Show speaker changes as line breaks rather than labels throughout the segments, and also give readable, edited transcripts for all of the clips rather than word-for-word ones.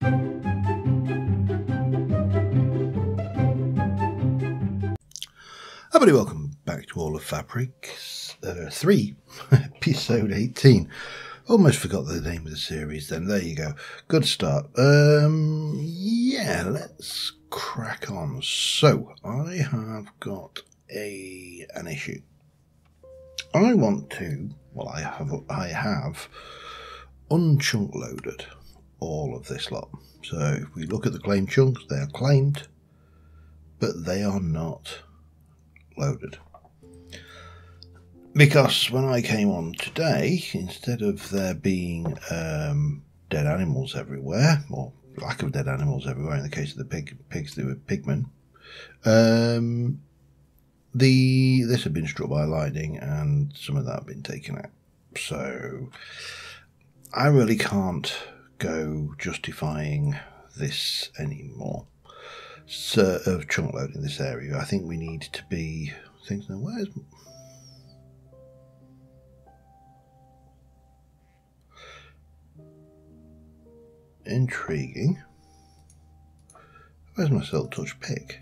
Everybody, welcome back to All of Fabric 3, episode 18. Almost forgot the name of the series then. There you go. Good start. Yeah, let's crack on. So, I have got an issue. I want to, well, I have unchunk loaded all of this lot. So, if we look at the claimed chunks, they are claimed, but they are not loaded, because when I came on today, instead of there being dead animals everywhere, or lack of dead animals everywhere in the case of the pigs, they were pigmen, this had been struck by lightning and some of that had been taken out. So I really can't go justifying this anymore. Of chunk loading this area. I think we need to be things now. Where's intriguing? Where's my silk touch pick?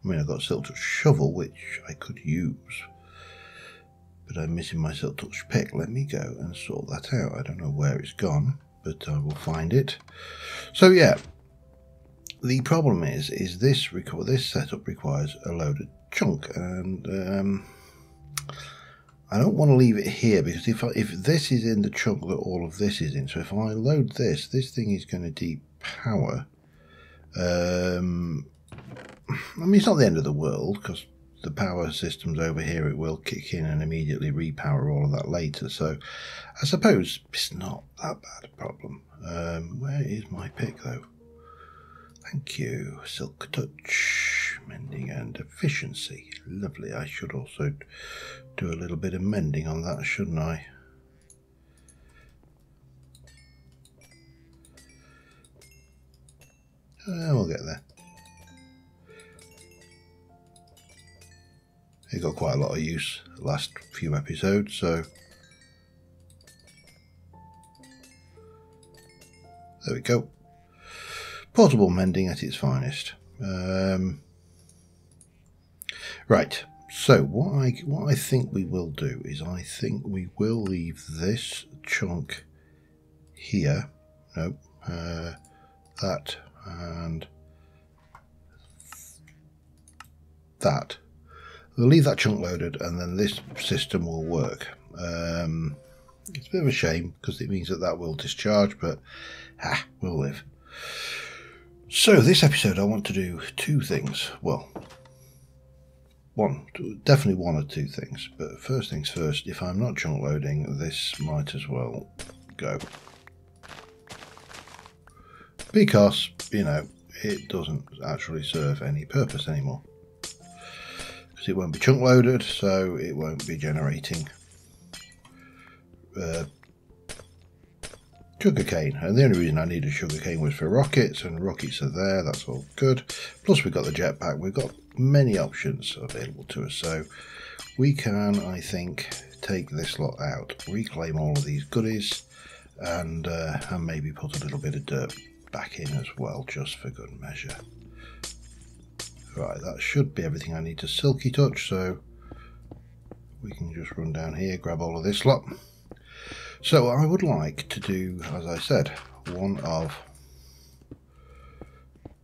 I mean, I've got a silk touch shovel which I could use, but I'm missing my silk touch pick. Let me go and sort that out. I don't know where it's gone, but I will find it. So yeah, the problem is this setup requires a loaded chunk, and I don't want to leave it here, because if this is in the chunk that all of this is in, so if I load this thing is going to depower. I mean, it's not the end of the world, because the power system's over here. It will kick in and immediately repower all of that later. So I suppose it's not that bad a problem. Where is my pick though? Thank you. Silk touch, mending and efficiency. Lovely. I should also do a little bit of mending on that, shouldn't I? We'll get there. It got quite a lot of use the last few episodes, so there we go. Portable mending at its finest. Right, so what I think we will do is I think we will leave this chunk here. Nope, that and that. We'll leave that chunk loaded, and then this system will work. It's a bit of a shame, because it means that will discharge, but we'll live. So this episode I want to do two things. Well, definitely one or two things. But first things first, if I'm not chunk loading, this might as well go. Because, you know, it doesn't actually serve any purpose anymore. It won't be chunk loaded, so it won't be generating sugarcane. And the only reason I needed sugarcane was for rockets, and rockets are there. That's all good. Plus we've got the jetpack. We've got many options available to us, so we can, I think, take this lot out, reclaim all of these goodies, and maybe put a little bit of dirt back in as well, just for good measure. Right, that should be everything I need to silky touch, so we can just run down here, grab all of this lot. So I would like to do, as I said, one of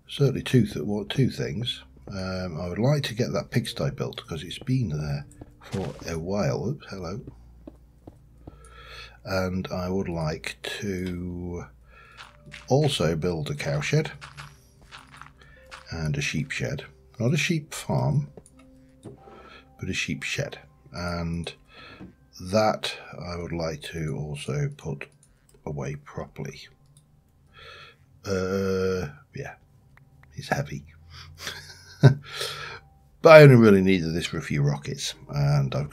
certainly two things. I would like to get that pigsty built, because it's been there for a while. Oops, hello. And I would like to also build a cow shed and a sheep shed. Not a sheep farm, but a sheep shed. And that I would like to also put away properly. Yeah, it's heavy. But I only really needed this for a few rockets, and I've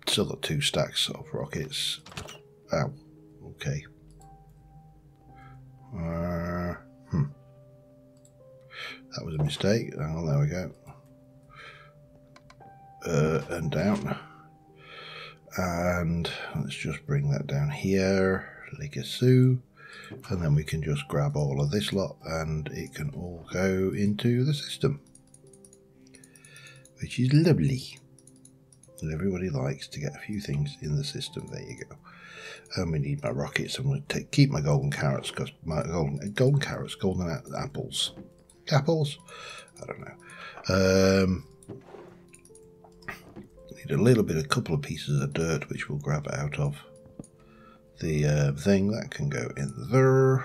still got 2 stacks of rockets. Ow, okay. That was a mistake. Oh, there we go. And down. And let's just bring that down here. Ligasoo. And then we can just grab all of this lot and it can all go into the system, which is lovely. And everybody likes to get a few things in the system. There you go. And we need my rockets. I'm going to keep my golden carrots, because my golden apples. Apples? I don't know. Need a couple of pieces of dirt, which we'll grab out of the thing. That can go in there.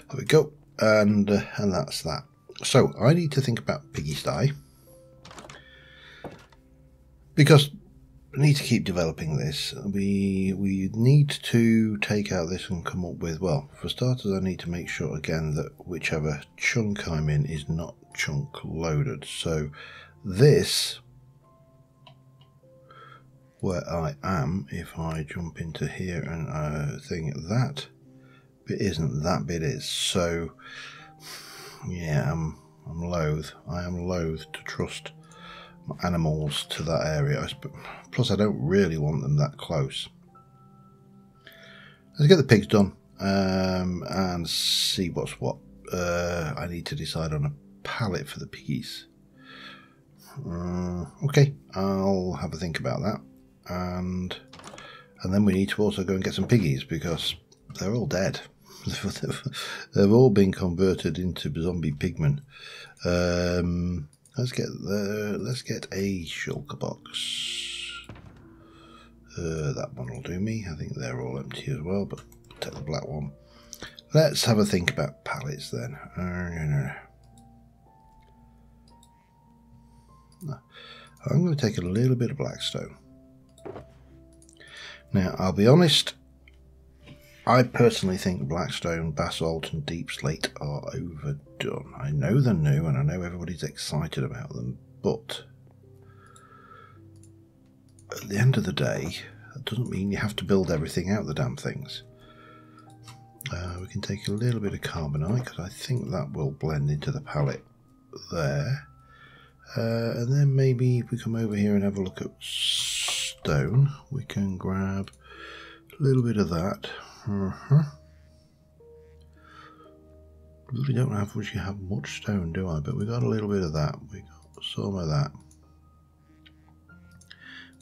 There we go. And that's that. So I need to think about piggy sty, because we need to keep developing this. We need to take out this and come up with, well, for starters, I need to make sure again that whichever chunk I'm in is not chunk loaded. So this, where I am, if I jump into here and think that bit isn't, that bit is. So yeah, I am loath to trust my animals to that area. Plus I don't really want them that close. Let's get the pigs done and see what's what. I need to decide on a pallet for the piggies. Okay, I'll have a think about that, and then we need to also go and get some piggies, because they're all dead. They've all been converted into zombie pigmen. Let's get a shulker box. That one will do me. I think they're all empty as well, but take the black one. Let's have a think about pallets then. I'm going to take a little bit of blackstone. Now, I'll be honest, I personally think blackstone, basalt and deep slate are overdone. I know they're new and I know everybody's excited about them, but at the end of the day, that doesn't mean you have to build everything out the damn things. We can take a little bit of carbonite, because I think that will blend into the palette there. And then maybe if we come over here and have a look at stone, we can grab a little bit of that. Really don't have much stone, do I? But we got a little bit of that. We got some of that.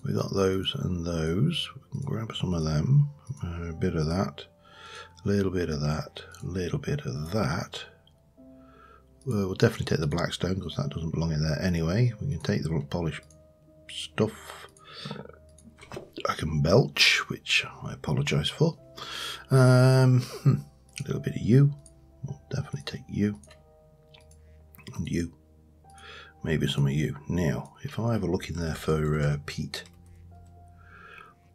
We got those and those. We can grab some of them. A bit of that. A little bit of that. A little bit of that. We'll definitely take the blackstone, because that doesn't belong in there anyway. We can take the polished stuff. I can belch, which I apologise for. A little bit of you. We'll definitely take you. And you. Maybe some of you. Now, if I have a look in there for peat,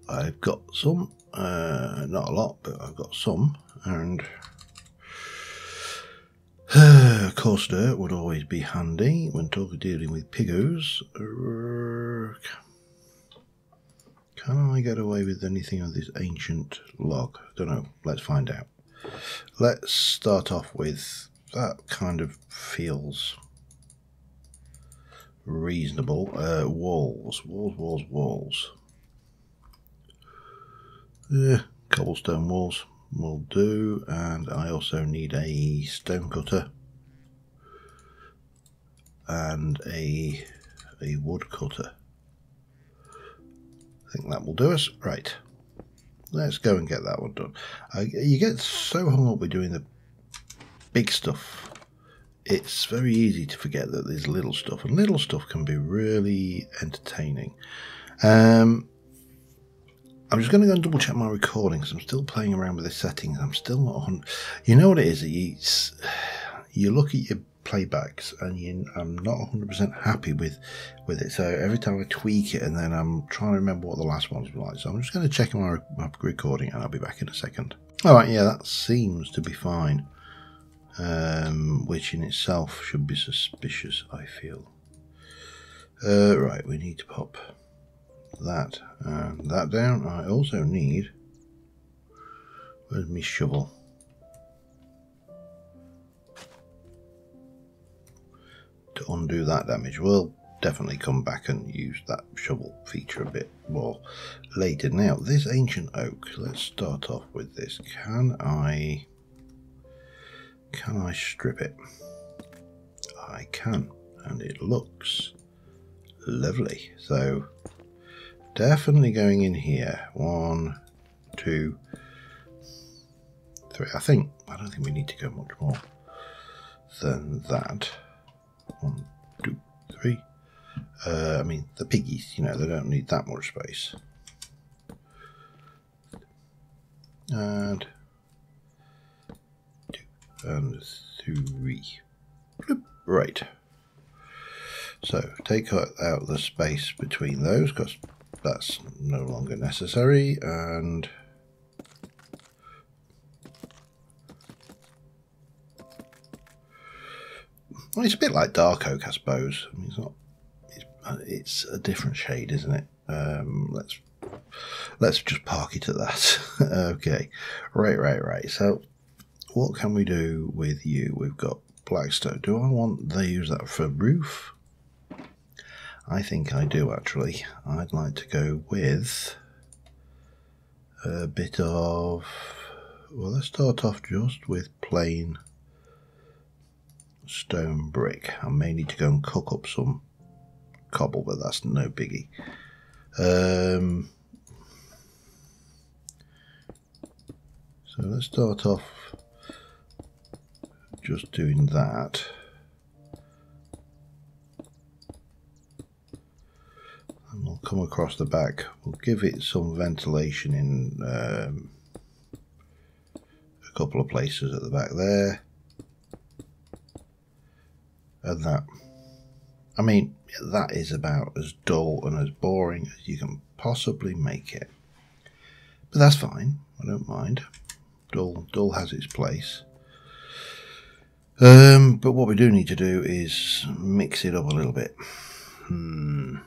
I've got some. Not a lot, but I've got some. And coarse dirt would always be handy when dealing with piggos. Can I get away with anything on this ancient log? Don't know. Let's find out. Let's start off with that. Kind of feels reasonable. Walls. Cobblestone walls will do, and I also need a stone cutter and a wood cutter. I think that will do us. Right, let's go and get that one done. You get so hung up with doing the big stuff, it's very easy to forget that there's little stuff, and little stuff can be really entertaining. I'm just going to go and double check my recording, because I'm still playing around with the settings. I'm still not on. You know what it is? You look at your playbacks and I'm not 100% happy with it. So every time I tweak it, and then I'm trying to remember what the last ones were like. So I'm just going to check my recording, and I'll be back in a second. All right, yeah, that seems to be fine. Which in itself should be suspicious, I feel. Right, we need to pop that and that down. I also need, where's my shovel? To undo that damage. We'll definitely come back and use that shovel feature a bit more later. Now, this ancient oak, let's start off with this. Can I strip it? I can, and it looks lovely. So definitely going in here. 1, 2, 3. I don't think we need to go much more than that. 1, 2, 3. I mean, the piggies, you know, they don't need that much space. And 2 and 3. Bloop. Right. So take out the space between those because that's no longer necessary. And well, it's a bit like dark oak, I suppose. I mean, it's not. It's a different shade, isn't it? Let's just park it at that. Okay. Right. So what can we do with you? We've got blackstone. Do I want to use that for roof? I think I do, actually. I'd like to go with a bit of... Well, let's start off just with plain stone brick. I may need to go and cook up some cobble, but that's no biggie. So let's start off just doing that. And we'll come across the back. We'll give it some ventilation in a couple of places at the back there. And that. I mean, that is about as dull and as boring as you can possibly make it. But that's fine. I don't mind. Dull has its place. But what we do need to do is mix it up a little bit. I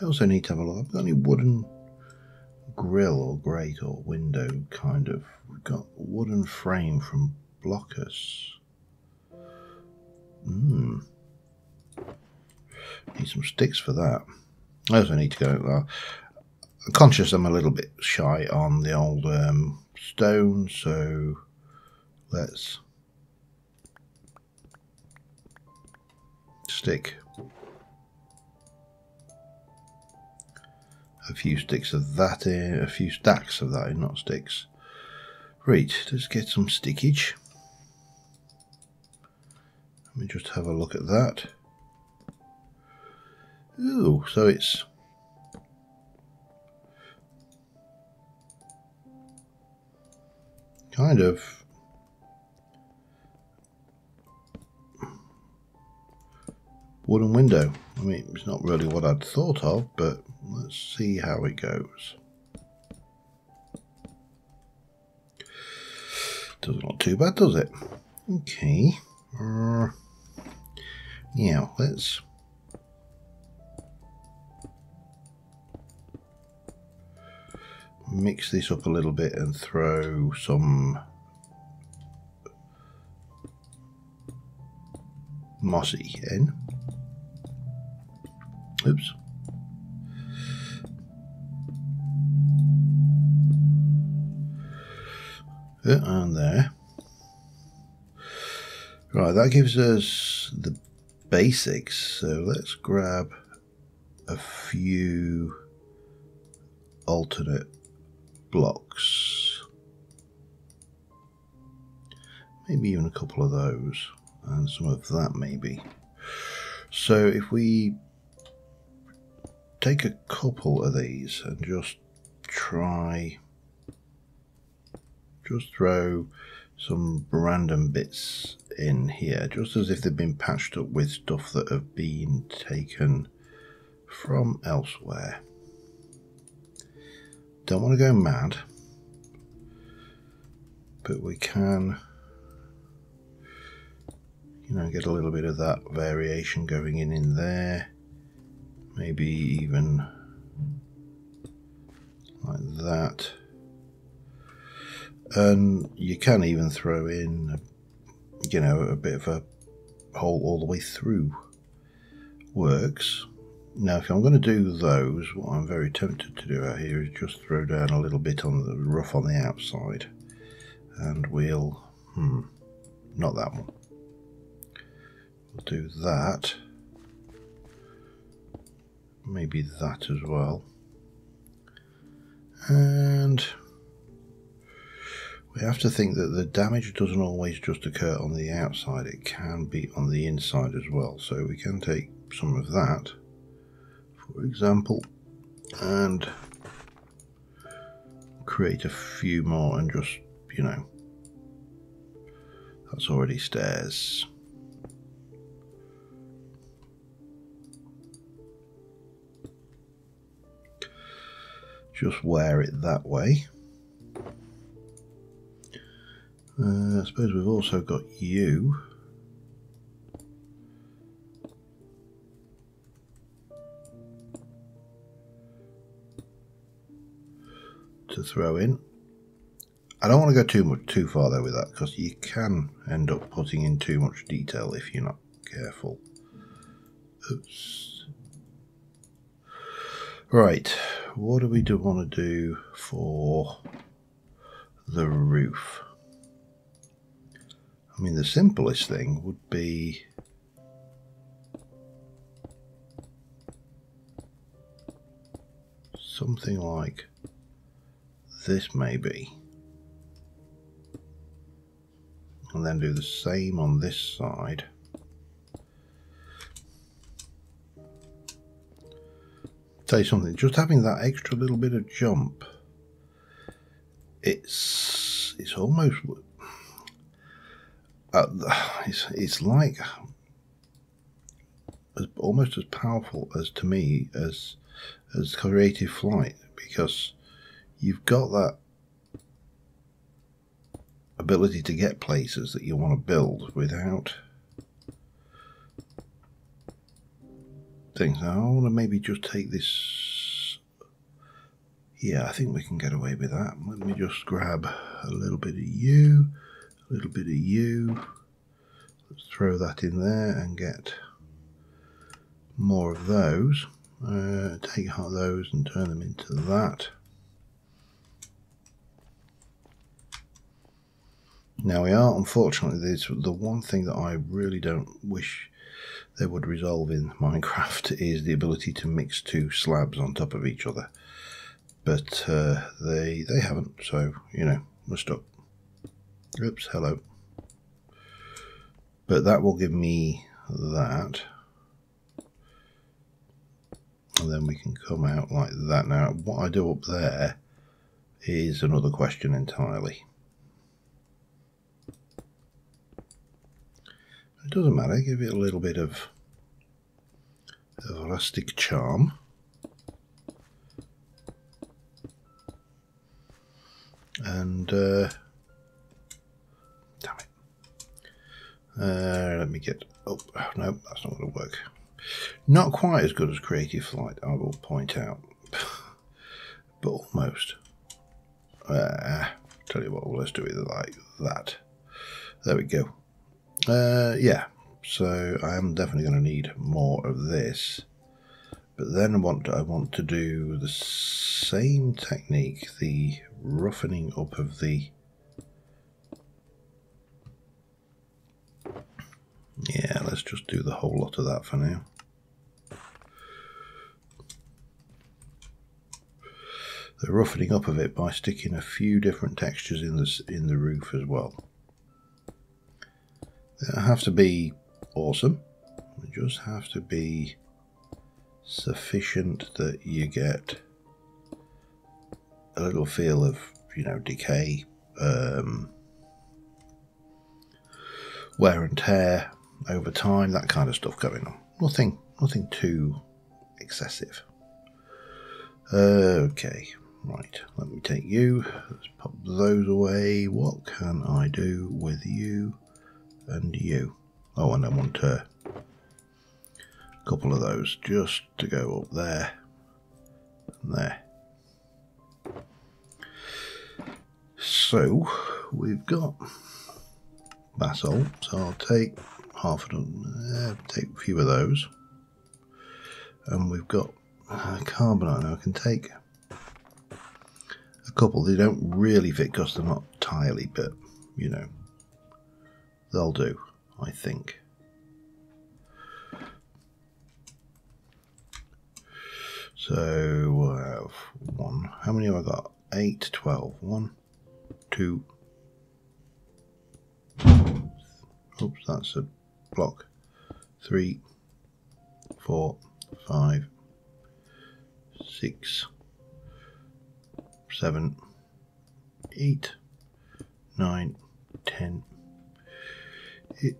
also need to have a look. I've got any wooden grill or grate or window kind of. We've got wooden frame from blockers. Need some sticks for that. I also need to go. I'm conscious I'm a little bit shy on the old stone, so let's stick a few sticks of that in, a few stacks of that in, not sticks. Right, let's get some stickage. Let me just have a look at that. Ooh, so it's kind of wooden window. I mean, it's not really what I'd thought of, but let's see how it goes. Doesn't look too bad, does it? Okay. Yeah, let's mix this up a little bit and throw some mossy in. Oops. And there. Right, that gives us the basics. So let's grab a few alternate blocks. Maybe even a couple of those. And some of that maybe. So if we take a couple of these and just throw some random bits in here, just as if they've been patched up with stuff that have been taken from elsewhere. Don't want to go mad, but we can, you know, get a little bit of that variation going in there. Maybe even like that. And you can even throw in, you know, a bit of a hole all the way through works. Now if I'm going to do those, what I'm very tempted to do out here is just throw down a little bit on the rough on the outside, and we'll not that one, we'll do that, maybe that as well, and we have to think that the damage doesn't always just occur on the outside, it can be on the inside as well. So we can take some of that, for example, and create a few more, and just, you know, that's already stairs. Just wear it that way. I suppose we've also got you. To throw in. I don't want to go too far though with that, because you can end up putting in too much detail if you're not careful. Oops. Right, what do we want to do for the roof? I mean, the simplest thing would be something like this maybe, and then do the same on this side. Tell you something, just having that extra little bit of jump, it's almost it's like almost as powerful as, to me, as creative flight, because you've got that ability to get places that you want to build without things. Now I want to maybe just take this. Yeah, I think we can get away with that. Let me just grab a little bit of you, a little bit of you. Let's throw that in there and get more of those. Take those and turn them into that. Now we are, unfortunately, there's the one thing that I really don't wish they would resolve in Minecraft is the ability to mix two slabs on top of each other. But they haven't, so, you know, we're stuck. Oops, hello. But that will give me that. And then we can come out like that. Now, what I do up there is another question entirely. It doesn't matter, give it a little bit of rustic charm. And damn it. Let me get, oh no, that's not going to work. Not quite as good as Creative Flight, I will point out, but almost. Tell you what, let's do it like that. There we go. Yeah, so I am definitely going to need more of this, but then I want to do the same technique, the roughening up of the, yeah, let's just do the whole lot of that for now. The roughening up of it by sticking a few different textures in the roof as well. They don't have to be awesome, they just have to be sufficient that you get a little feel of, you know, decay, wear and tear over time, that kind of stuff going on. Nothing too excessive. Okay, right, let me take you, let's pop those away. What can I do with you and you? Oh, and I want a couple of those just to go up there and there. So we've got basalt, so I'll take half of them, take a few of those. And we've got carbonite. Now I can take a couple. They don't really fit because they're not tiley, but you know, they'll do, I think. So we'll have one. How many have I got? 8, 12. 1, 2. Oops, that's a block. 3, 4, 5, 6, 7, 8, 9, 10,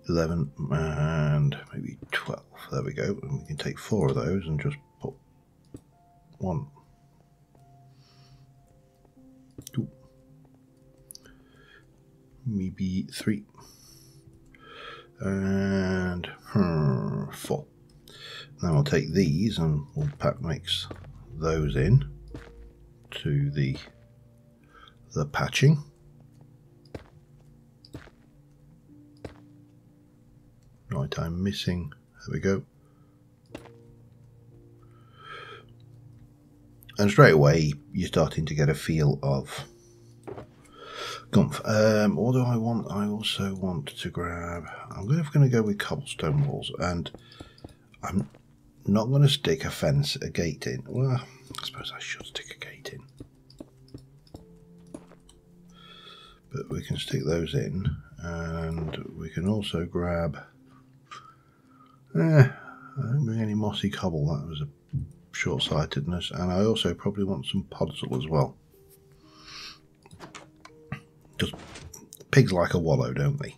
11, and maybe 12. There we go. And we can take 4 of those and just put 1, 2, maybe 3, and 4. Now I'll take these and we'll mix those in to the patching. Right, I'm missing. There we go. And straight away you're starting to get a feel of gumph. What do I want? I also want to grab. I'm going to go with cobblestone walls, and I'm not going to stick a gate in. Well, I suppose I should stick a gate in, but we can stick those in, and we can also grab. I don't bring any mossy cobble. That was a short-sightedness, and I also probably want some podzol as well. Because pigs like a wallow, don't they?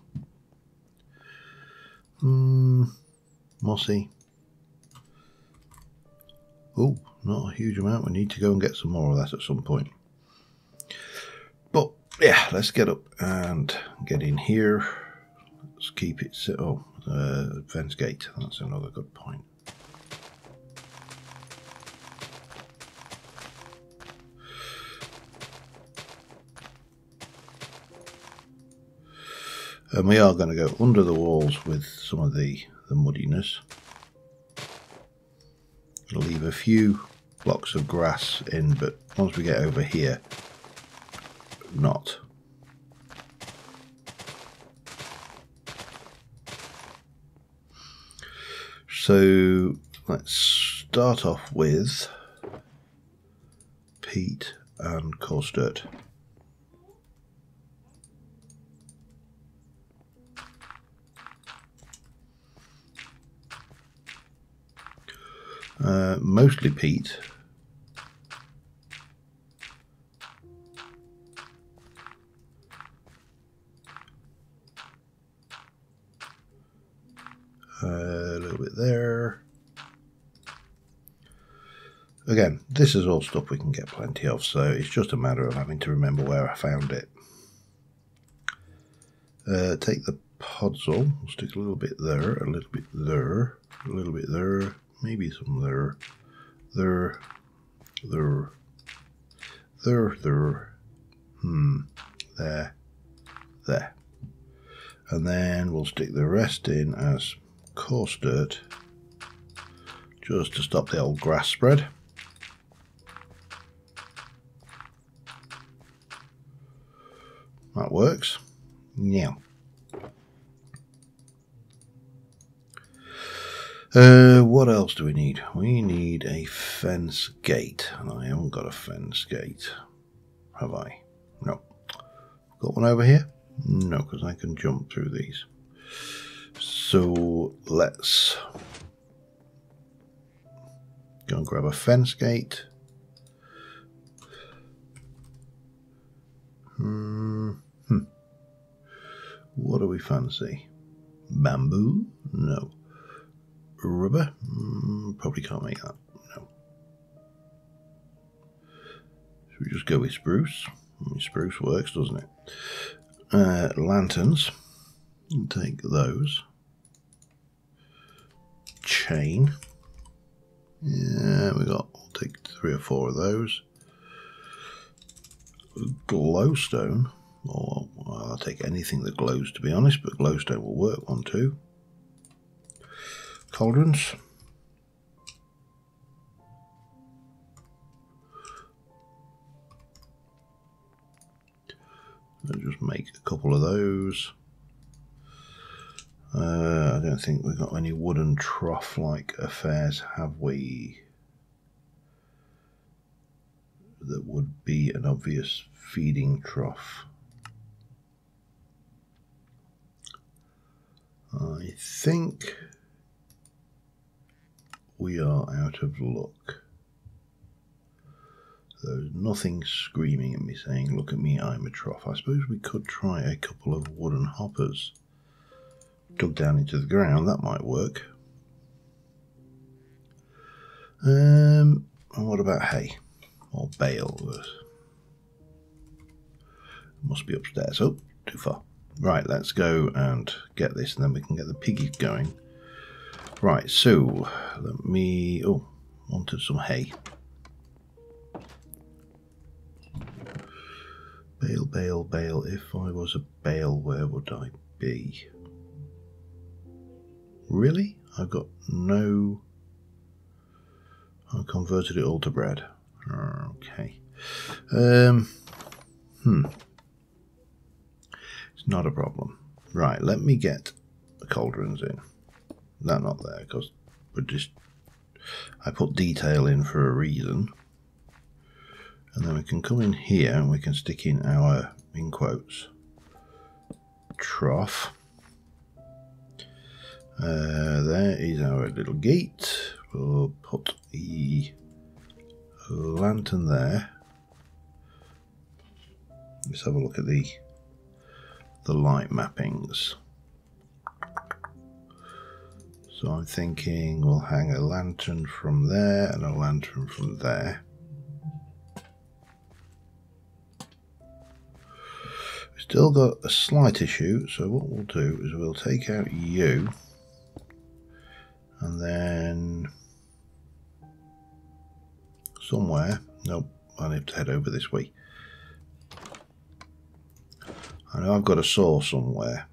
Mossy. Oh, not a huge amount. We need to go and get some more of that at some point. But yeah, let's get up and get in here. Let's keep it. Oh, fence gate. That's another good point. And we are going to go under the walls with some of the muddiness. Leave a few blocks of grass in, but once we get over here, not. So let's start off with peat and coarse dirt. Mostly peat. A little bit there. Again, this is all stuff we can get plenty of, so it's just a matter of having to remember where I found it. Take the podzol, we'll stick a little bit there, a little bit there, a little bit there, maybe some there, there, there, there. And then we'll stick the rest in as coarse dirt, just to stop the old grass spread. That works. Yeah. What else do we need? We need a fence gate, and I haven't got a fence gate, have I? No. Got one over here? No, because I can jump through these. So let's go and grab a fence gate. What do we fancy? Bamboo? No. Rubber? Probably can't make that. No. Should we just go with spruce? Spruce works, doesn't it? Lanterns. Take those. Chain. Yeah, we'll take 3 or 4 of those. Glowstone. Or well, I'll take anything that glows, to be honest, but glowstone will work. 1, 2. Cauldrons. I'll just make a couple of those. I don't think we've got any wooden trough-like affairs, have we? That would be an obvious feeding trough. I think we are out of luck. There's nothing screaming at me saying, look at me, I'm a trough. I suppose we could try a couple of wooden hoppers dug down into the ground. That might work. And what about hay or bale? Must be upstairs. Oh, too far. Right, let's go and get this, and then we can get the piggies going. Right, so let me... oh, wanted some hay. Bale, bale, bale. If I was a bale, where would I be? Really? I've got no... I converted it all to bread. Okay. It's not a problem. Right, let me get the cauldrons in. They're not there because we're just... I put detail in for a reason. And then we can come in here and we can stick in our, in quotes, trough. There is our little gate. We'll put the lantern there. Let's have a look at the light mappings. So I'm thinking we'll hang a lantern from there and a lantern from there. We've still got a slight issue, so what we'll do is we'll take out you and then somewhere, nope, I'll have to head over this way. I know I've got a saw somewhere.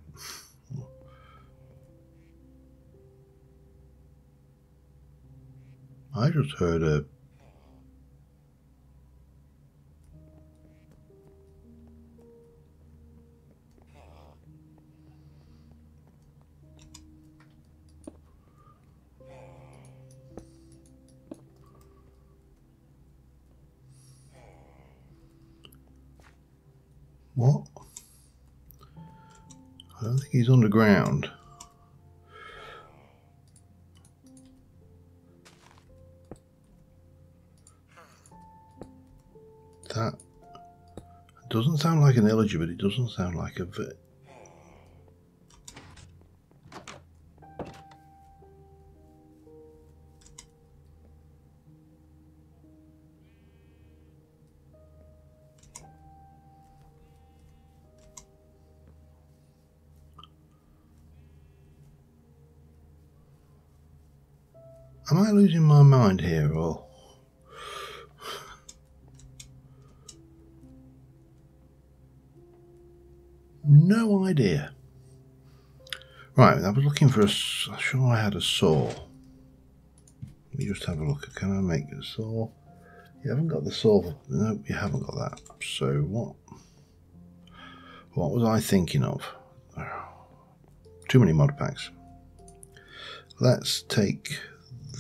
I just heard a... What? I don't think he's underground. That doesn't sound like an elegy, but it doesn't sound like a... Am I losing my mind here, or... No idea. Right, I was looking for a... I'm sure I had a saw. Let me just have a look. Can I make a saw? You haven't got the saw. No, you haven't got that. So what was I thinking of? Too many mod packs. Let's take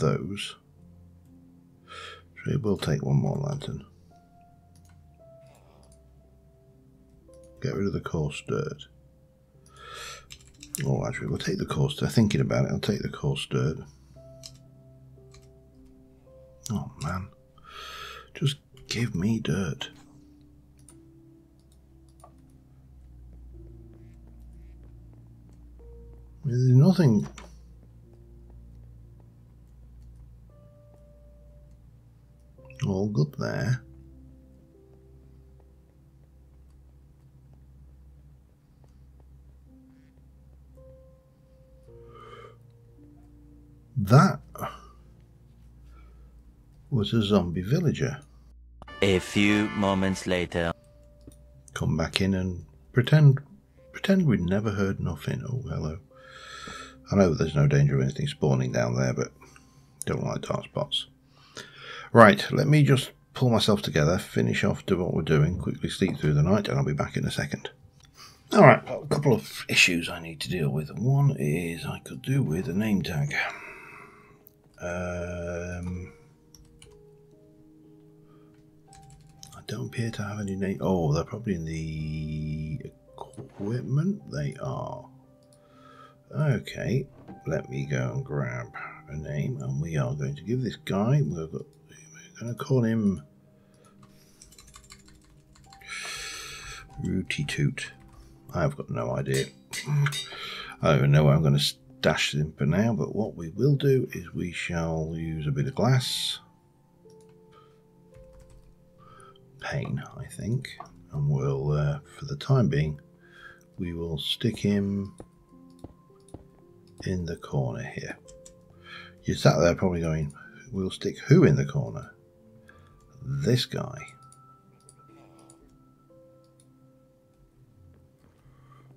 those. So we'll take one more lantern. Get rid of the coarse dirt. Oh, actually, we'll take the coarse dirt. Thinking about it, I'll take the coarse dirt. Oh, man. Just give me dirt. There's nothing... all good there. That was a zombie villager.
A few moments later.
Come back in and pretend we'd never heard nothing. Oh, hello. I know there's no danger of anything spawning down there, but don't like dark spots. Right, let me just pull myself together, finish off, do what we're doing, quickly sleep through the night, and I'll be back in a second. Alright, a couple of issues I need to deal with. One is I could do with a name tag. I don't appear to have any name. Oh, they're probably in the equipment. They are. Okay, let me go and grab a name, and we are going to give this guy. We're going to call him Rooty Toot. I've got no idea. I don't even know where I'm going to stash him for now, but what we will do is we shall use a bit of glass pane, I think, and we'll, for the time being, we will stick him in the corner here. You sat there probably going, we'll stick who in the corner? This guy.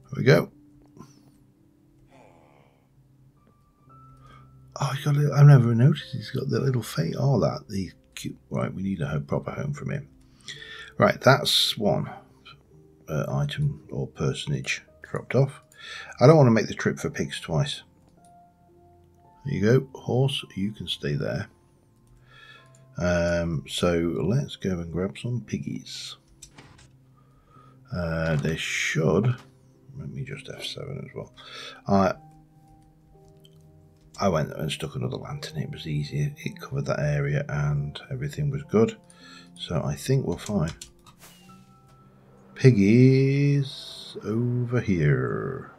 There we go. Oh, he's got a little, I've never noticed he's got the little face. Oh, that, the cute. Right, we need a proper home from him. Right, that's one item or personage dropped off. I don't want to make the trip for pigs twice. There you go, horse, you can stay there. So let's go and grab some piggies. They should. Let me just F7 as well. I went and stuck another lantern. It was easy. It covered that area and everything was good. So I think we're fine. Piggies over here.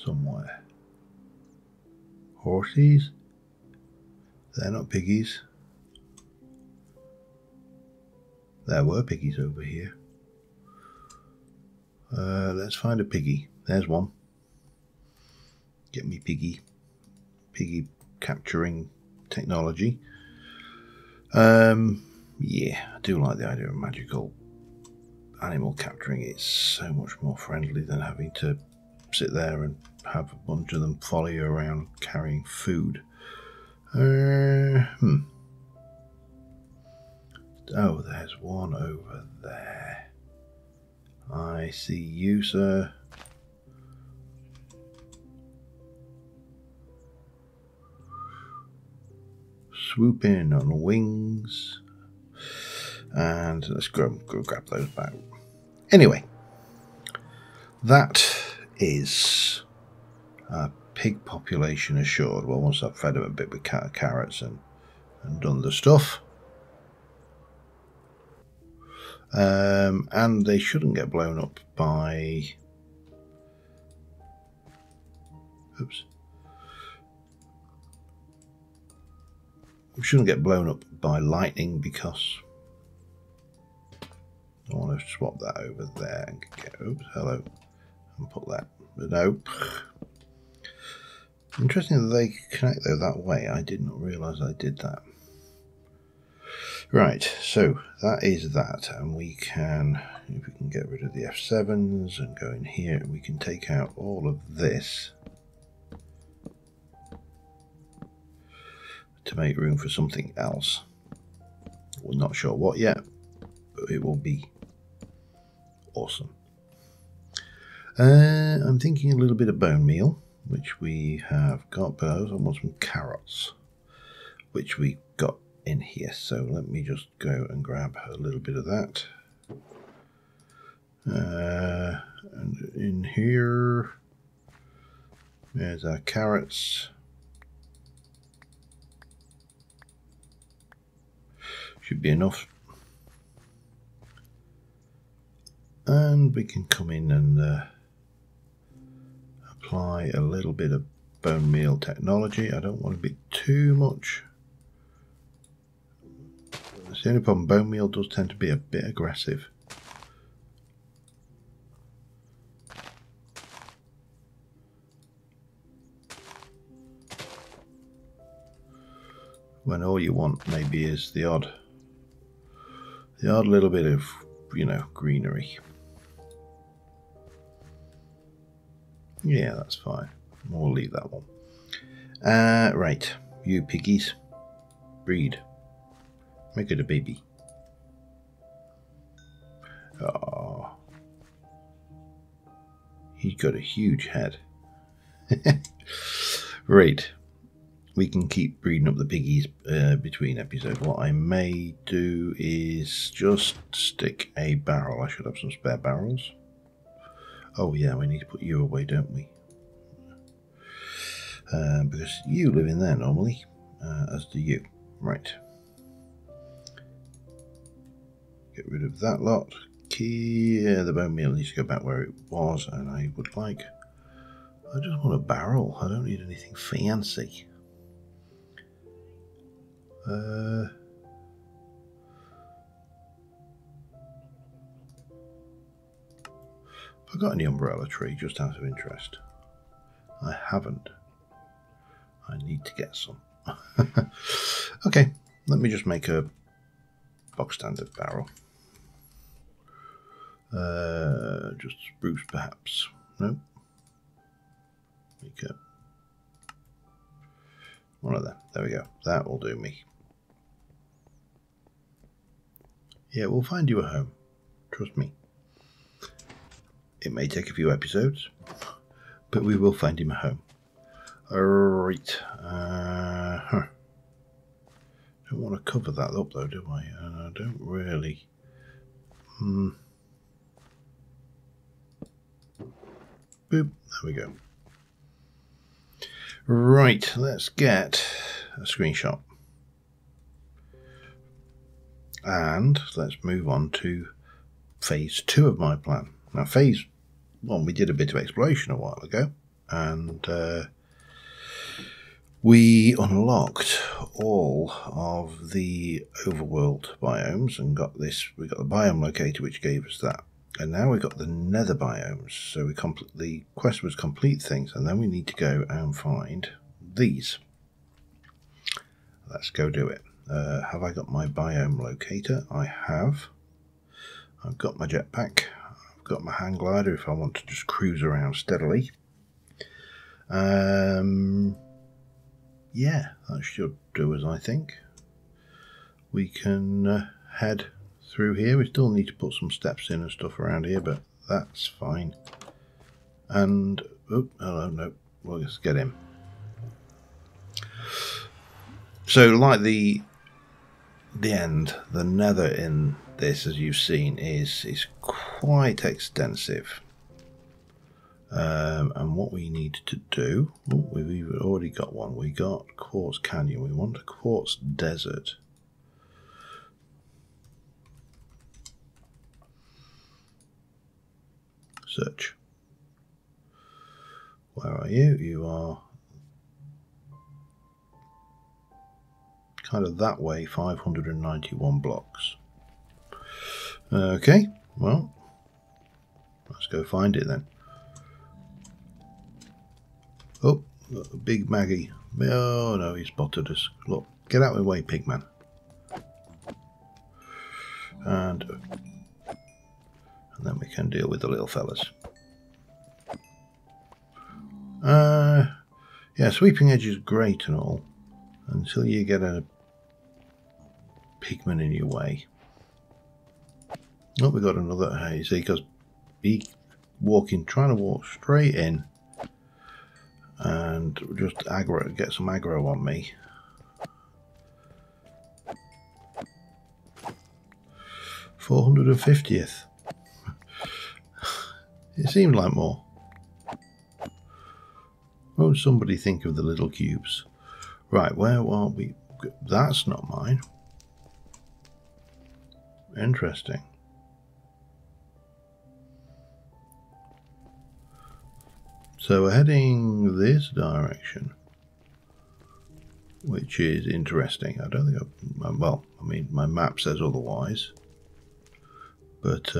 Somewhere. Horses? They're not piggies. There were piggies over here. Let's find a piggy. There's one. Get me piggy. Piggy capturing technology. Yeah, I do like the idea of magical animal capturing. It's so much more friendly than having to sit there and have a bunch of them follow you around carrying food. Oh, there's one over there. I see you, sir. Swoop in on wings. And let's go grab those back. Anyway, that is pig population assured. Well, once I've fed them a bit with carrots and done the stuff. And they shouldn't get blown up by... Oops. We shouldn't get blown up by lightning because I want to swap that over there and get, oops, hello, and put that, but no. Interesting that they connect though that way. I did not realise I did that. Right, so that is that, and we can, if we can get rid of the F7s and go in here, we can take out all of this to make room for something else. We're not sure what yet, but it will be awesome. I'm thinking a little bit of bone meal, which we have got, but I also want some carrots, which we got in here. So let me just go and grab a little bit of that. And in here, there's our carrots. Should be enough. And we can come in and apply a little bit of bone meal technology. I don't want to be too much. That's the only problem. Bone meal does tend to be a bit aggressive. When all you want maybe is the odd little bit of, you know, greenery. Yeah, that's fine. We'll leave that one. Right, you piggies, breed. Make it a baby. Oh, He's got a huge head. Right. We can keep breeding up the piggies between episodes. What I may do is just stick a barrel. I should have some spare barrels. Oh yeah, we need to put you away, don't we? Because you live in there normally, as do you. Right. Get rid of that lot. The bone meal needs to go back where it was, and I would like... I just want a barrel. I don't need anything fancy. Have I got any umbrella tree, just out of interest? I haven't. I need to get some. Okay, let me just make a box standard barrel. Just spruce perhaps. No. Make one of them. There we go. That will do me. Yeah, we'll find you a home. Trust me. It may take a few episodes, but we will find him a home. Alright. Don't want to cover that up though, do I? I don't really. Boop. There we go. Right, let's get a screenshot. And let's move on to phase 2 of my plan. Now, phase 1, we did a bit of exploration a while ago, and we unlocked all of the overworld biomes and got this. We got the biome locator, which gave us that, and now we've got the Nether Biomes. So the quest was complete things, and then we need to go and find these. Let's go do it. Have I got my biome locator? I have. I've got my jetpack. I've got my hang glider if I want to just cruise around steadily. Yeah, that should do us, I think. We can head through here. We still need to put some steps in and stuff around here, but that's fine. And, oh, hello, no, well, let's get in. So, like the end, the nether in this, as you've seen, is quite extensive. And what we need to do, we've already got one. We got Quartz Canyon. We want a Quartz Desert. Search. Where are you? You are kind of that way, 591 blocks. Okay, well, let's go find it then. Oh, big Maggie. Oh no, he spotted us. Look, get out of the way, pigman. And then we can deal with the little fellas. Yeah, sweeping edge is great and all, until you get a pigman in your way. Oh, we got another. Hey, see, because he trying to walk straight in, and just get some aggro on me. $450th. It seemed like more. Won't somebody think of the little cubes? Right, where are we? That's not mine. Interesting. So we're heading this direction, which is interesting. I don't think well, I mean, my map says otherwise, but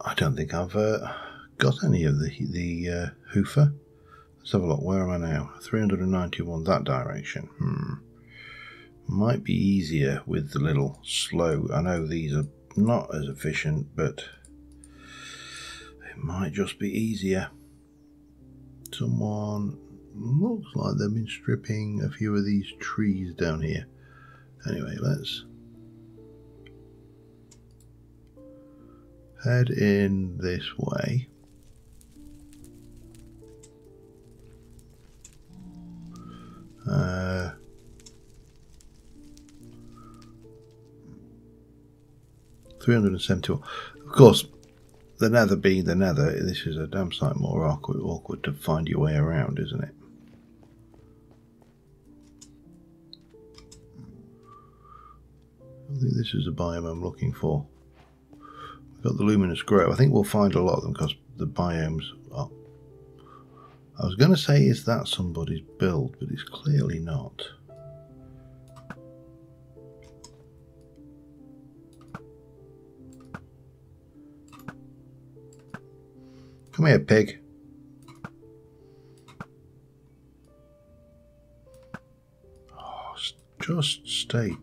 I don't think I've got any of the hoofer. Let's have a look. Where am I now? 391 that direction. Might be easier with the little slow. I know these are not as efficient, but it might just be easier. Someone looks like they've been stripping a few of these trees down here. Anyway, let's head in this way. Uh, 371. Of course, the Nether being the Nether, this is a damn sight more awkward to find your way around, isn't it? I think this is the biome I'm looking for. We've got the luminous grow. I think we'll find a lot of them because the biomes are... I was going to say, is that somebody's build, but it's clearly not. Come here, pig. Oh, just stay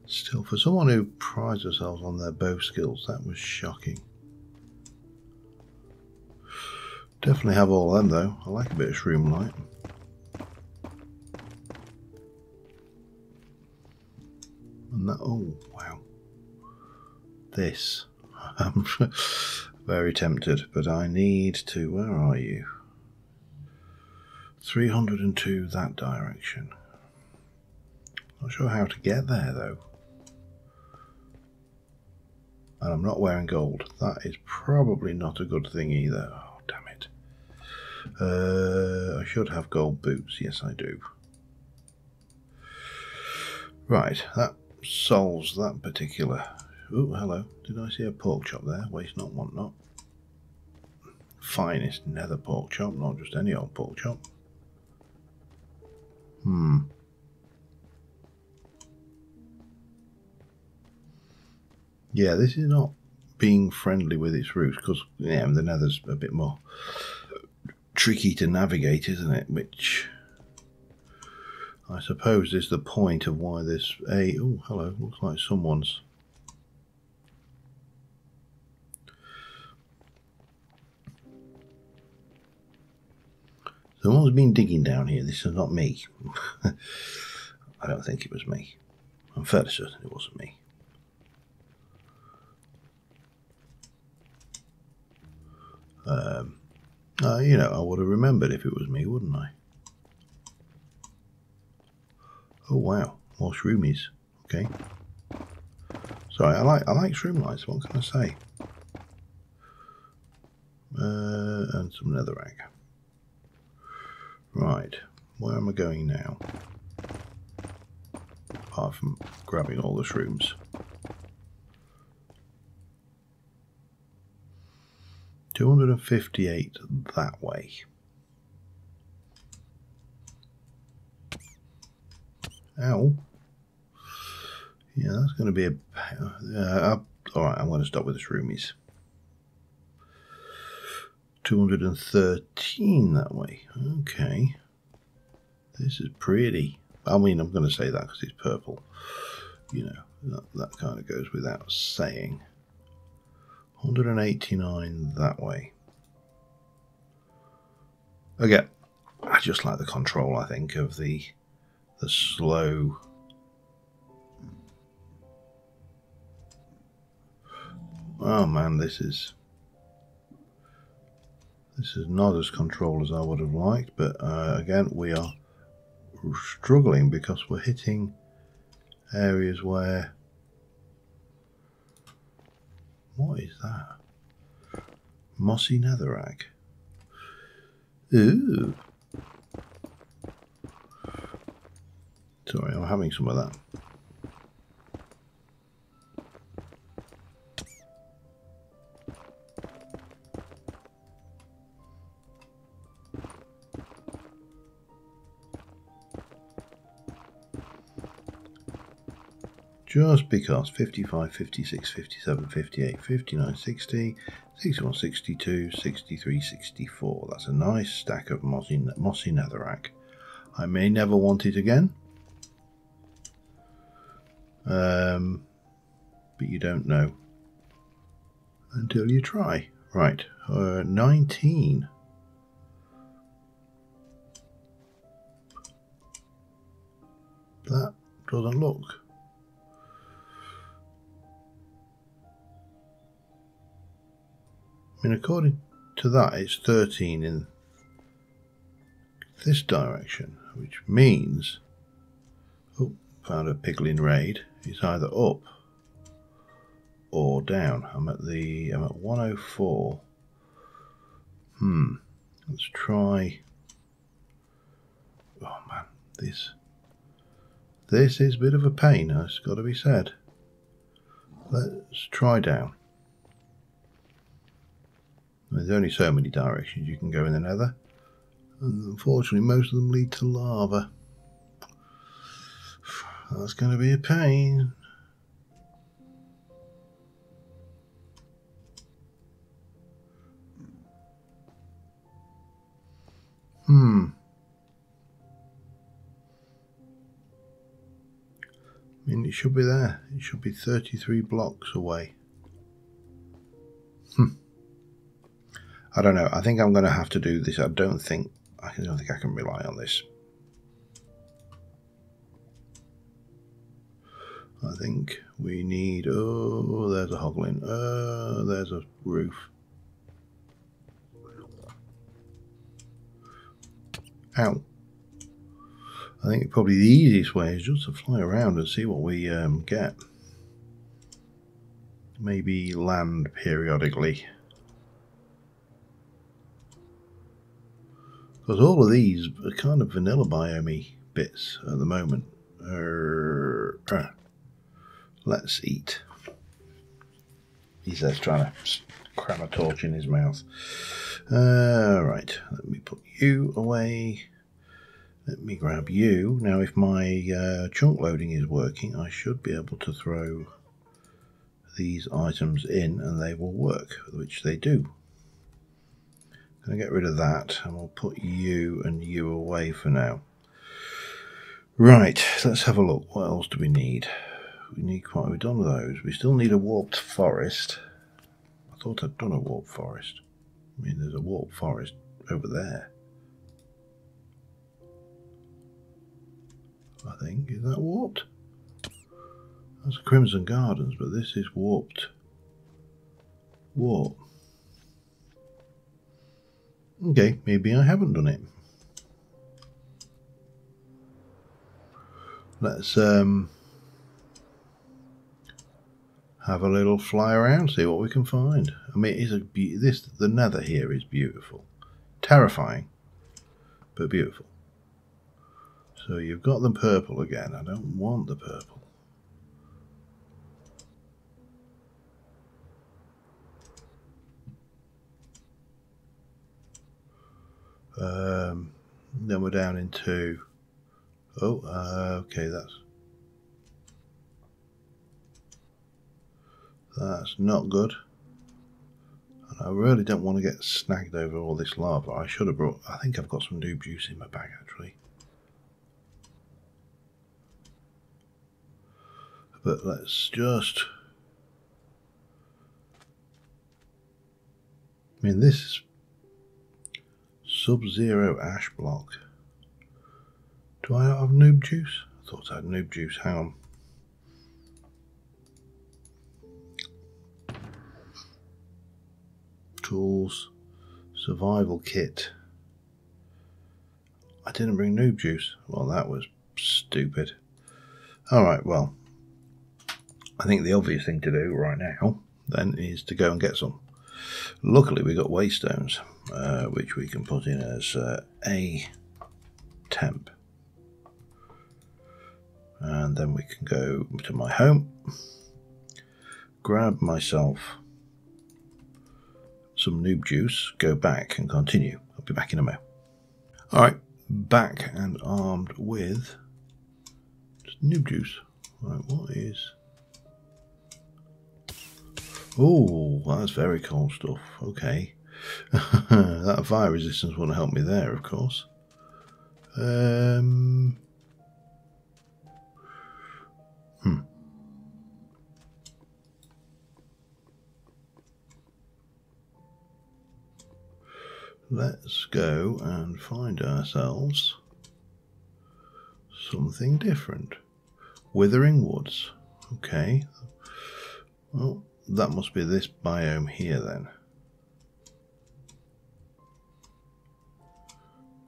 still. For someone who prides themselves on their bow skills, that was shocking. Definitely have all of them though. I like a bit of shroom light. And that, oh wow. This. I'm very tempted, but I need to, where are you? 302 that direction. Not sure how to get there though. And I'm not wearing gold. That is probably not a good thing either. Oh, damn it. I should have gold boots. Yes, I do. Right, that solves that particular... Oh, hello. Did I see a pork chop there? Waste not, want not. Finest nether pork chop, not just any old pork chop. Yeah, this is not being friendly with its roots because yeah, the nether's a bit more tricky to navigate, isn't it? Which I suppose is the point of why this oh, hello, looks like someone's been digging down here. This is not me. I don't think it was me. I'm fairly certain it wasn't me. You know, I would have remembered if it was me, wouldn't I? Oh wow, more shroomies. Okay. Sorry, I like shroom lights. What can I say? And some netherrack. Right, where am I going now? Apart from grabbing all the shrooms. 258 that way. Ow. Yeah, that's going to be a... Alright, I'm going to stop with the shroomies. 213 that way. Okay. This is pretty. I mean, I'm going to say that because it's purple. You know, that kind of goes without saying. 189 that way. Again, I just like the control, I think, of the slow... Oh man, this is not as controlled as I would have liked, but again, we are struggling because we're hitting areas where... What is that? Mossy netherrack. Ooh. Sorry, I'm having some of that. Just because 55, 56, 57, 58, 59, 60, 61, 62, 63, 64. That's a nice stack of mossy netherrack. I may never want it again. But you don't know until you try. Right, 19. That doesn't look. I mean, according to that, it's 13 in this direction, which means, oh, found a piglin raid. It's either up or down. I'm at 104. Let's try. Oh man, this is a bit of a pain, it's got to be said. Let's try down. There's only so many directions you can go in the Nether, and unfortunately most of them lead to lava. That's going to be a pain. I mean, it should be there. It should be 33 blocks away. I don't know. I think I'm going to have to do this. I don't think I can rely on this. I think we need. Oh, there's a hoglin. There's a roof. Ow. I think probably the easiest way is just to fly around and see what we get. Maybe land periodically. Because all of these are kind of vanilla biome bits at the moment. Let's eat. He says, trying to cram a torch in his mouth. Right, let me put you away. Let me grab you. Now, if my chunk loading is working, I should be able to throw these items in and they will work, which they do. I'm going to get rid of that and we'll put you and you away for now. Right, let's have a look. What else do we need? We need quite. We've done those. We still need a warped forest. I thought I'd done a warped forest. I mean, there's a warped forest over there. I think. Is that warped? That's Crimson Gardens, but this is warped. Warp. Okay, maybe I haven't done it. Let's have a little fly around, see what we can find. I mean, it is the Nether here is beautiful, terrifying, but beautiful. So you've got the purple again. I don't want the purple. Then we're down into. Oh, okay, that's not good. And I really don't want to get snagged over all this lava. I should have brought. I think I've got some noob juice in my bag actually. But let's just. I mean, this is Sub-Zero ash block. Do I not have noob juice? I thought I had noob juice. Hang on. Tools. Survival kit. I didn't bring noob juice. Well, that was stupid. Alright, well. I think the obvious thing to do right now, then, is to go and get some. Luckily, we got waystones, which we can put in as a temp. And then we can go to my home, grab myself some noob juice, go back and continue. I'll be back in a moment. Alright, back and armed with just noob juice. Right, what is... Oh, that's very cool stuff. Okay. That fire resistance wouldn't help me there, of course. let's go and find ourselves something different. Withering Woods. Okay. Well, that must be this biome here then.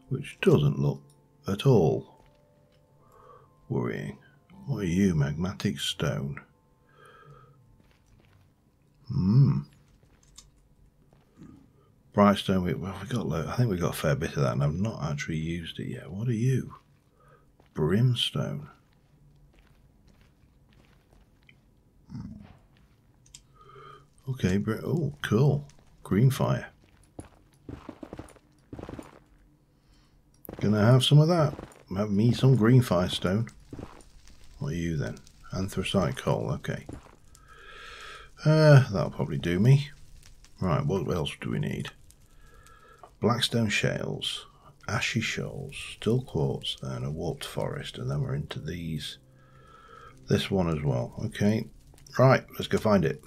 Which doesn't look at all worrying. What are you, magmatic stone? Bright stone, well, we got, I think we got a fair bit of that and I've not actually used it yet. What are you? Brimstone. Okay, oh, cool. Green fire. Gonna have some of that. Have me some green fire stone. What are you then? Anthracite coal, okay. That'll probably do me. Right, what else do we need? Blackstone shales, ashy shoals, still quartz, and a warped forest, and then we're into these. This one as well. Okay, right, let's go find it.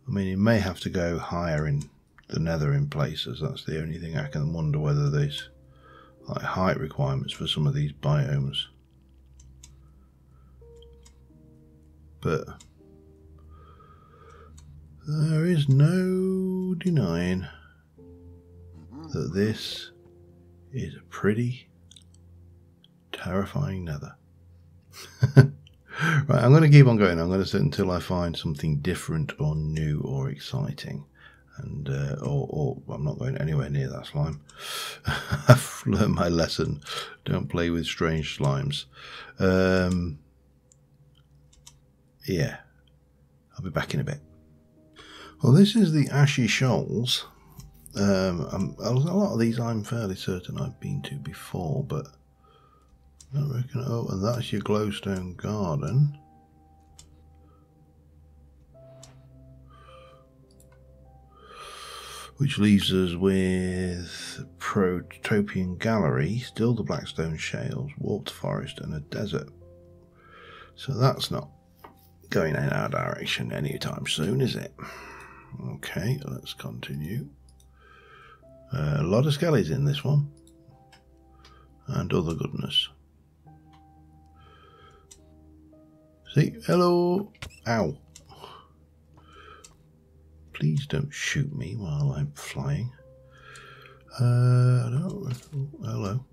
I mean, you may have to go higher in the nether in places. That's the only thing I can wonder, whether there's like height requirements for some of these biomes. But there is no denying that this is a pretty terrifying nether. Right, I'm going to keep on going. I'm going to sit until I find something different or new or exciting. And or I'm not going anywhere near that slime. I've learned my lesson. Don't play with strange slimes. Yeah, I'll be back in a bit. Well, this is the Ashy Shoals. A lot of these I'm fairly certain I've been to before, but I don't reckon. Oh, and that's your glowstone garden. Which leaves us with Protopian Gallery, still the Blackstone Shales, Warped Forest, and a desert. So that's not going in our direction anytime soon, is it? Okay, let's continue. A lot of skellies in this one, and other goodness. See, hello, ow. Please don't shoot me while I'm flying. No, hello.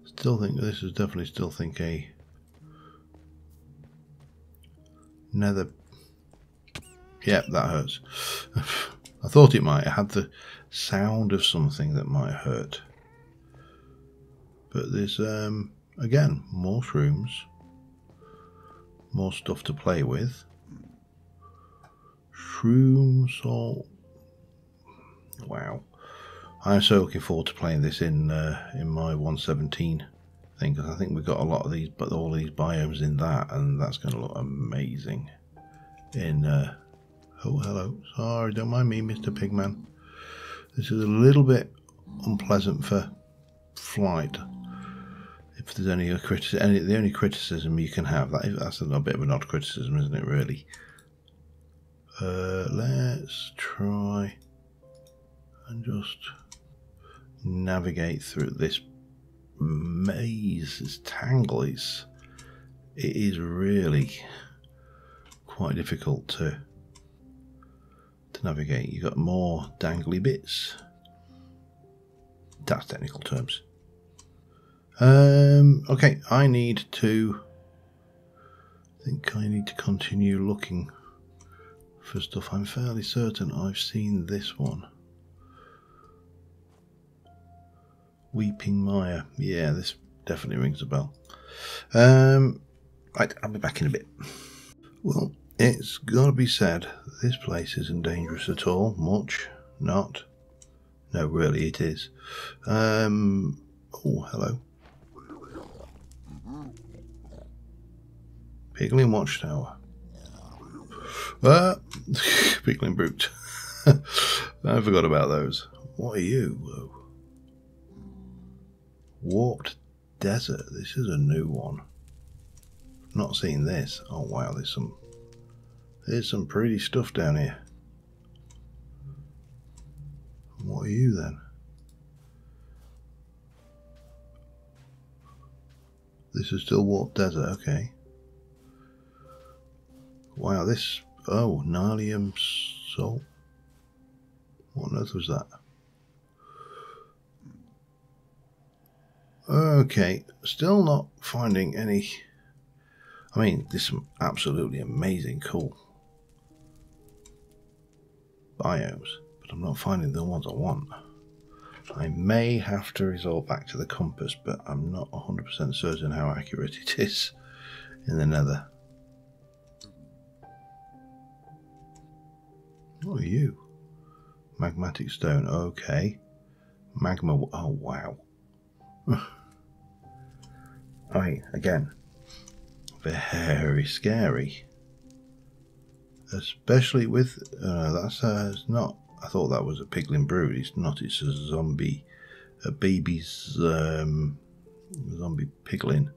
Still think this is definitely a nether. Yep, that hurts. I thought it might. It had the sound of something that might hurt. But there's again, more shrooms, more stuff to play with. Shroom salt. Wow, I'm so looking forward to playing this in my 117 thing, because I think we've got a lot of these, but all these biomes in that, and that's going to look amazing. In oh, hello. Sorry, don't mind me, Mr. Pigman. This is a little bit unpleasant for flight. If there's any criticism, the only criticism you can have, that's a bit of an odd criticism, isn't it, really? Let's try and just navigate through this maze, this tangle. It is really quite difficult to navigate. You've got more dangly bits. That's technical terms. Okay, I think I need to continue looking for stuff. I'm fairly certain I've seen this one. Weeping Mire. Yeah, this definitely rings a bell. Right, I'll be back in a bit. Well, it's got to be said, this place isn't dangerous at all. Much. Not. No, really, it is. Oh, hello. Piglin Watchtower. Piglin Brute. I forgot about those. What are you? Warped desert. This is a new one. Not seen this. Oh wow, there's some pretty stuff down here. What are you then? This is still warped desert, okay. Wow, this, oh, Nylium salt. What on earth was that? Okay, still not finding any. I mean, there's some absolutely amazing, cool biomes, but I'm not finding the ones I want. I may have to resort back to the compass, but I'm not 100% certain how accurate it is in the Nether. What are you? Magmatic stone, okay. Magma, oh wow. I mean, again, very scary. Especially with, that's not, I thought that was a piglin brood, it's not, it's a zombie, a baby's zombie piglin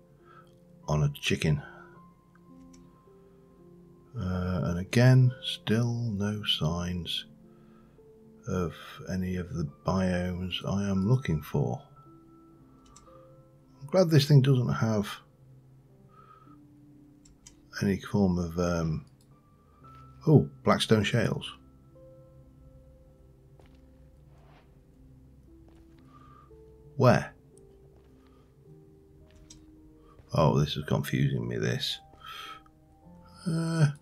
on a chicken. And again, still no signs of any of the biomes I am looking for. I'm glad this thing doesn't have any form of, oh, blackstone shales. Where? Oh, this is confusing me, this. And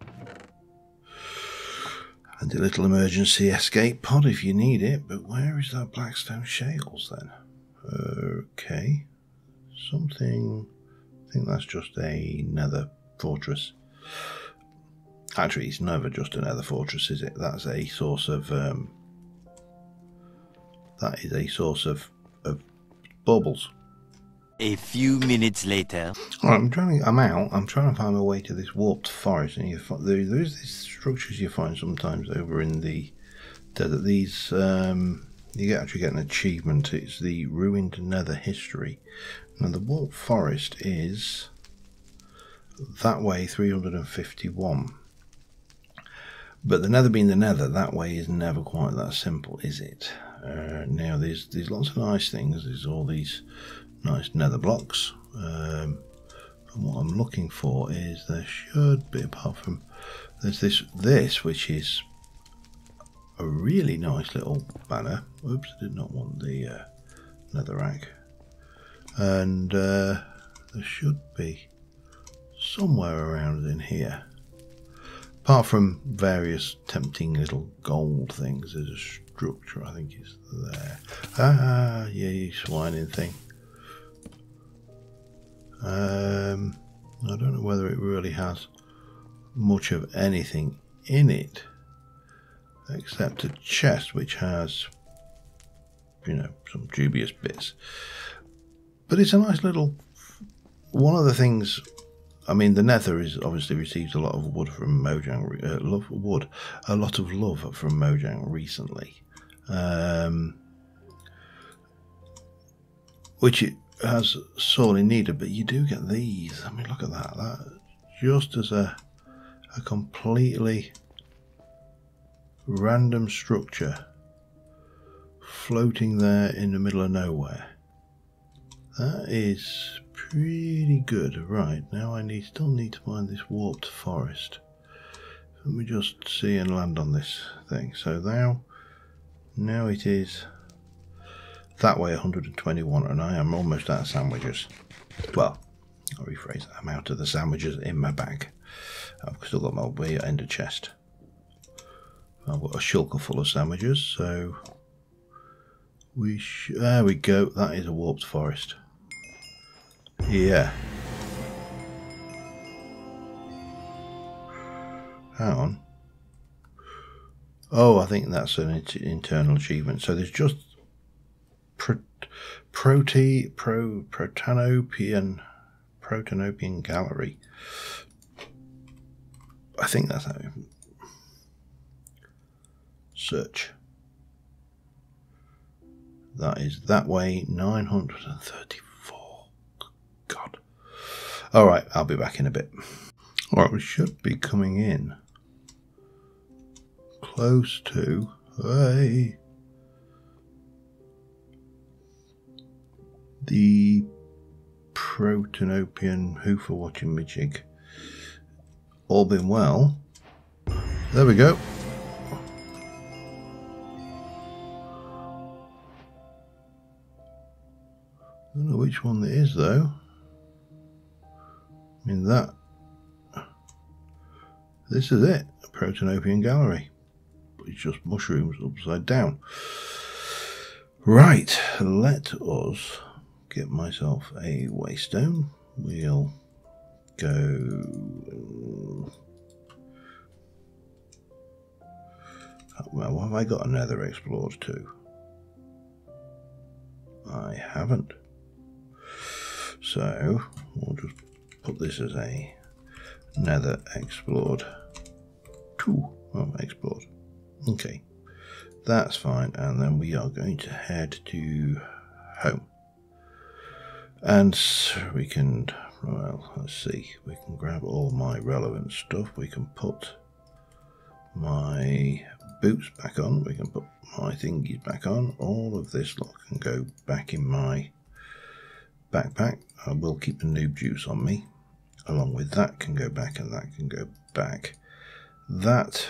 a little emergency escape pod if you need it, but where is that blackstone shales then? Okay. Something, I think that's just a nether fortress. Actually, it's never just a nether fortress, is it? That's a source of, that is a source of baubles.
A few minutes later.
Alright, I'm out. I'm trying to find my way to this warped forest, and there's these structures you find sometimes over in the desert. These, you actually get an achievement. It's the ruined nether history. Now the warped forest is that way 351. But the nether being the nether, that way is never quite that simple, is it? Now there's lots of nice things. There's all these nice nether blocks, and what I'm looking for is there should be, apart from there's this which is a really nice little banner. Oops, I did not want the netherrack. And there should be somewhere around in here, apart from various tempting little gold things, there's a structure I think is there. Ah, yeah, you swining thing. I don't know whether it really has much of anything in it except a chest which has, you know, some dubious bits, but it's a nice little one of the things. I mean, the nether is obviously receives a lot of wood from Mojang, a lot of love from Mojang recently, which it has sorely needed, but you do get these. I mean, look at that. That just as a completely random structure floating there in the middle of nowhere. That is pretty good. Right, now I still need to find this warped forest. Let me just see and land on this thing. So now it is that way 121, and I am almost out of sandwiches. Well, I'll rephrase that. I'm out of the sandwiches in my bag. I've still got my way end of chest. I've got a shulker full of sandwiches, so there we go. That is a warped forest. Yeah. Hang on. Oh, I think that's an internal achievement. So there's just Protanopian Gallery. I think that's how it, search. That is that way 934. Alright, I'll be back in a bit. Alright, we should be coming in close to the Protanopian Who for watching me jig. All been well. There we go. I don't know which one it is though. I mean this is it, a Protanopian gallery. But it's just mushrooms upside down. Right, let us get myself a waystone. We'll go... Well, have I got a Nether explored too? I haven't. So we'll just put this as a Nether explored 2. Oh, explored. Okay, that's fine. And then we are going to head to home. And we can, well, let's see, we can grab all my relevant stuff. We can put my boots back on. We can put my thingies back on. All of this lot can go back in my backpack. I will keep the noob juice on me. Along with that can go back and that can go back. That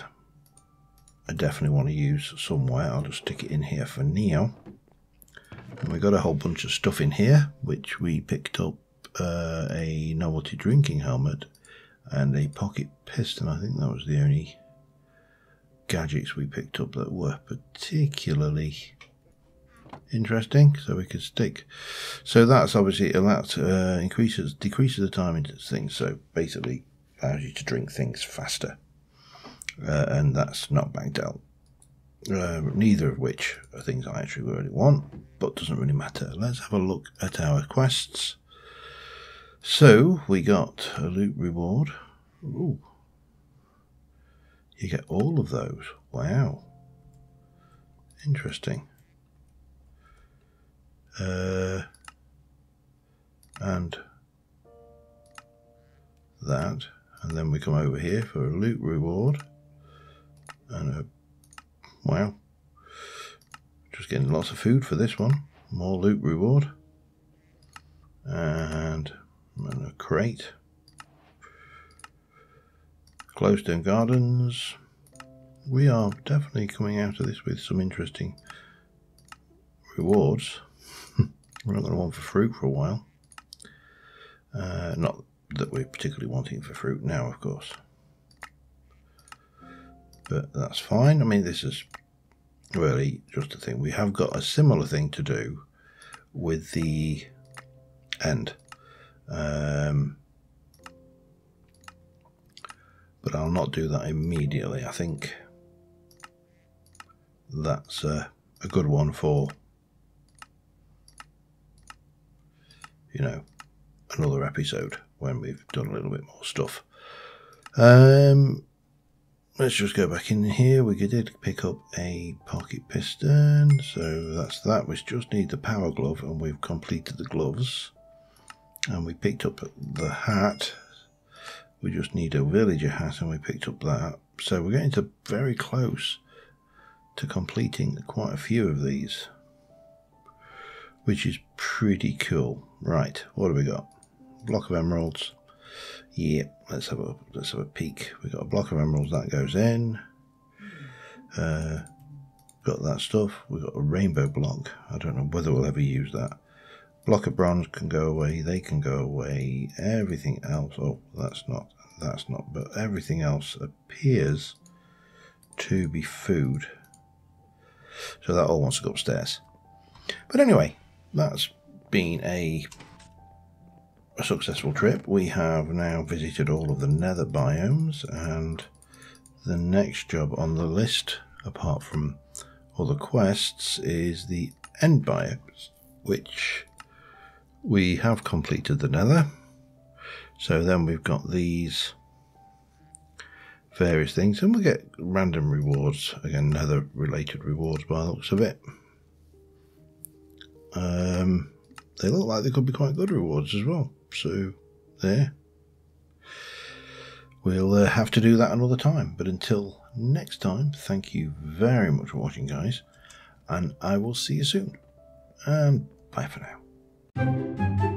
I definitely want to use somewhere. I'll just stick it in here for now. And we got a whole bunch of stuff in here, which we picked up a novelty drinking helmet and a pocket piston. I think that was the only gadgets we picked up that were particularly interesting, so we could stick. So that's obviously that decreases the time into things. So basically, allows you to drink things faster, and that's not bagged out. Neither of which are things I actually really want, but doesn't really matter. Let's have a look at our quests. So we got a loot reward. Ooh. You get all of those. Wow. Interesting. And that. And then we come over here for a loot reward. And a wow. Just getting lots of food for this one. More loot reward. And a crate. Glowstone Gardens. We are definitely coming out of this with some interesting rewards. We're not going to want for fruit for a while. Not that we're particularly wanting for fruit now, of course. But that's fine. I mean, this is really just a thing. We have got a similar thing to do with the end. But I'll not do that immediately. I think that's a good one for, you know, another episode when we've done a little bit more stuff. Let's just go back in here. We did pick up a pocket piston, so that's that. We just need the power glove, and we've completed the gloves. And we picked up the hat. We just need a villager hat, and we picked up that. So we're getting to very close to completing quite a few of these, which is pretty cool. Right, what have we got? Block of emeralds. Yeah, let's have a peek. We've got a block of emeralds that goes in. Got that stuff. We've got a rainbow block. I don't know whether we'll ever use that. Block of bronze can go away. They can go away. Everything else. Oh, that's not. But everything else appears to be food. So that all wants to go upstairs. But anyway, that's been a successful trip. We have now visited all of the Nether Biomes, and the next job on the list, apart from other quests, is the End Biomes, which we have completed the Nether. So then we've got these various things, and we'll get random rewards, again Nether related rewards by the looks of it. They look like they could be quite good rewards as well, so there. We'll have to do that another time. But until next time, thank you very much for watching, guys. And I will see you soon. And bye for now.